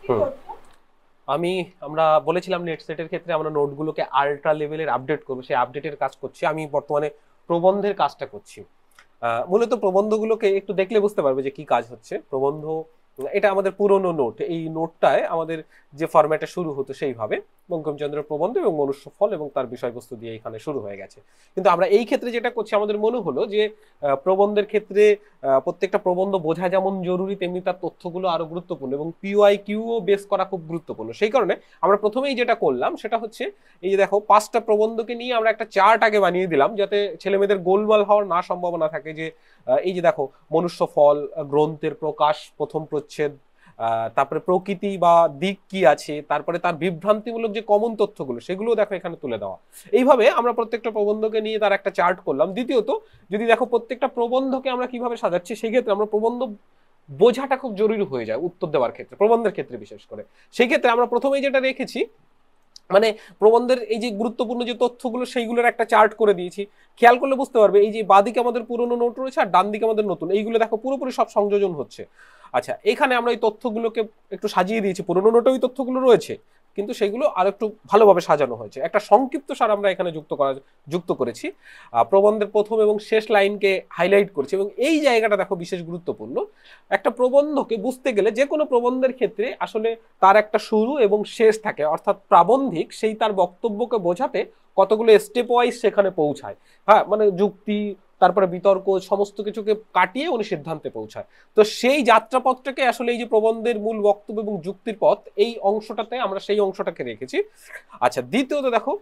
হুম। আমি আমরা বলেছিলাম নেট সেটের ক্ষেত্রে আমরা নোটগুলোকে আল্ট্রা লেভেলের আপডেট করবো, সেই আপডেটের কাজ করছি। আমি বর্তমানে প্রবন্ধের কাজটা করছি। মূলত প্রবন্ধগুলোকে একটু দেখলে বুঝতে পারবে যে কি কাজ হচ্ছে। প্রবন্ধ এটা আমাদের পুরনো নোট, এই নোটটায় আমাদের যে ফরম্যাটে শুরু হতো সেইভাবে বঙ্কিমচন্দ্রের প্রবন্ধ এবং মনুষ্য ফল এবং তার বিষয়বস্তু দিয়ে এখানে শুরু হয়ে গেছে। কিন্তু আমরা এই ক্ষেত্রে যেটা করছি, আমাদের মনে হলো যে প্রবন্ধের ক্ষেত্রে প্রত্যেকটা প্রবন্ধ বোঝা যেমন জরুরি, তেমনি তার তথ্যগুলো আরো গুরুত্বপূর্ণ এবং পিওয়াই কিউও বেস করা খুব গুরুত্বপূর্ণ। সেই কারণে আমরা প্রথমেই যেটা করলাম সেটা হচ্ছে, এই যে দেখো 5টা প্রবন্ধকে নিয়ে আমরা একটা চার্ট আগে বানিয়ে দিলাম, যাতে ছেলে মেয়েদের গোলমাল হওয়ার না সম্ভাবনা থাকে। যে এই যে দেখো মনুষ্য ফল গ্রন্থের প্রকাশ প্রথম প্রচ্ছেদ, তারপরে প্রকৃতি বা দিক কি আছে, তারপরে তার বিভ্রান্তিমূলক যে কমন তথ্যগুলো সেগুলো দেখো এখানে তুলে দেওয়া। এইভাবে আমরা প্রত্যেকটা প্রবন্ধকে নিয়ে তার একটা চার্ট করলাম। দ্বিতীয়ত, যদি দেখো প্রত্যেকটা প্রবন্ধকে আমরা কিভাবে সাজাচ্ছি, সেই ক্ষেত্রে আমরা প্রবন্ধ বোঝাটা খুব জরুরি হয়ে যায় উত্তর দেওয়ার ক্ষেত্রে, প্রবন্ধের ক্ষেত্রে বিশেষ করে। সেই ক্ষেত্রে আমরা প্রথমেই যেটা রেখেছি, মানে প্রবন্ধের এই যে গুরুত্বপূর্ণ যে তথ্যগুলো সেইগুলোর একটা চার্ট করে দিয়েছি। খেয়াল করলে বুঝতে পারবে, এই যে বাদিকে আমাদের পুরনো নোট রয়েছে আর ডান দিকে আমাদের নতুন, এইগুলো দেখো পুরোপুরি সব সংযোজন হচ্ছে। আচ্ছা, এখানে আমরা এই তথ্যগুলোকে একটু সাজিয়ে দিয়েছি, পুরনো নোটে ওই তথ্যগুলো রয়েছে কিন্তু সেগুলো আর একটু ভালোভাবে সাজানো হয়েছে। একটা সংক্ষিপ্ত সার আমরা এখানে যুক্ত করেছি। প্রবন্ধের প্রথম এবং শেষ লাইনকে হাইলাইট করেছি এবং এই জায়গাটা দেখো বিশেষ গুরুত্বপূর্ণ। একটা প্রবন্ধকে বুঝতে গেলে, যে কোনো প্রবন্ধের ক্ষেত্রে আসলে তার একটা শুরু এবং শেষ থাকে, অর্থাৎ প্রাবন্ধিক সেই তার বক্তব্যকে বোঝাতে কতগুলো স্টেপ ওয়াইজ সেখানে পৌঁছায়। হ্যাঁ, মানে যুক্তি, তারপরে বিতর্ক, সমস্ত কিছুকে কাটিয়ে উনি সিদ্ধান্তে পৌঁছায়। তো সেই যাত্রাপথটাকে আসলে এই যে প্রবন্ধের মূল বক্তব্য এবং যুক্তির পথ, এই অংশটাতে আমরা সেই অংশটাকে রেখেছি। আচ্ছা, দ্বিতীয়ত দেখো,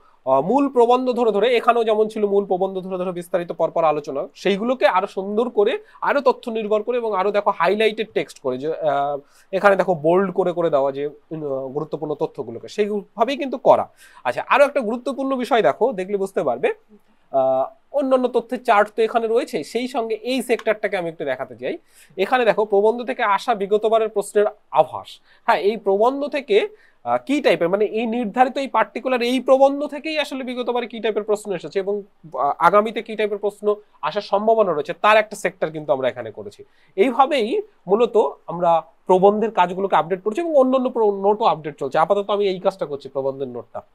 মূল প্রবন্ধ ধরে ধরে, এখানেও যেমন ছিল মূল প্রবন্ধ ধরে ধরে বিস্তারিত পরপর আলোচনা, সেইগুলোকে আরো সুন্দর করে, আরো তথ্য নির্ভর করে এবং আরো দেখো হাইলাইটেড টেক্সট করে, যে এখানে দেখো বোল্ড করে করে দেওয়া যে গুরুত্বপূর্ণ তথ্যগুলোকে, সেইভাবেই কিন্তু করা। আচ্ছা, আরো একটা গুরুত্বপূর্ণ বিষয় দেখো, দেখলে বুঝতে পারবে। অন্যান্য তথ্যের চার্ট তো এখানে রয়েছে, সেই সঙ্গে এই সেক্টরটাকে আমি একটু দেখাতে চাই। এখানে দেখো প্রবন্ধ থেকে আসা বিগতবারের প্রশ্নের আভাস। হ্যাঁ, এই প্রবন্ধ থেকে কি টাইপের, মানে এই নির্ধারিত এই পার্টিকুলার এই প্রবন্ধ থেকেই আসলে বিগতবারে কি টাইপের প্রশ্ন এসেছে এবং আগামীতে কি টাইপের প্রশ্ন আসার সম্ভাবনা রয়েছে, তার একটা সেক্টর কিন্তু আমরা এখানে করেছি। এইভাবেই মূলত আমরা প্রবন্ধের কাজগুলোকে আপডেট করছি এবং অন্যান্য নোটও আপডেট চলছে। আপাতত আমি এই কাজটা করছি, প্রবন্ধের নোটটা।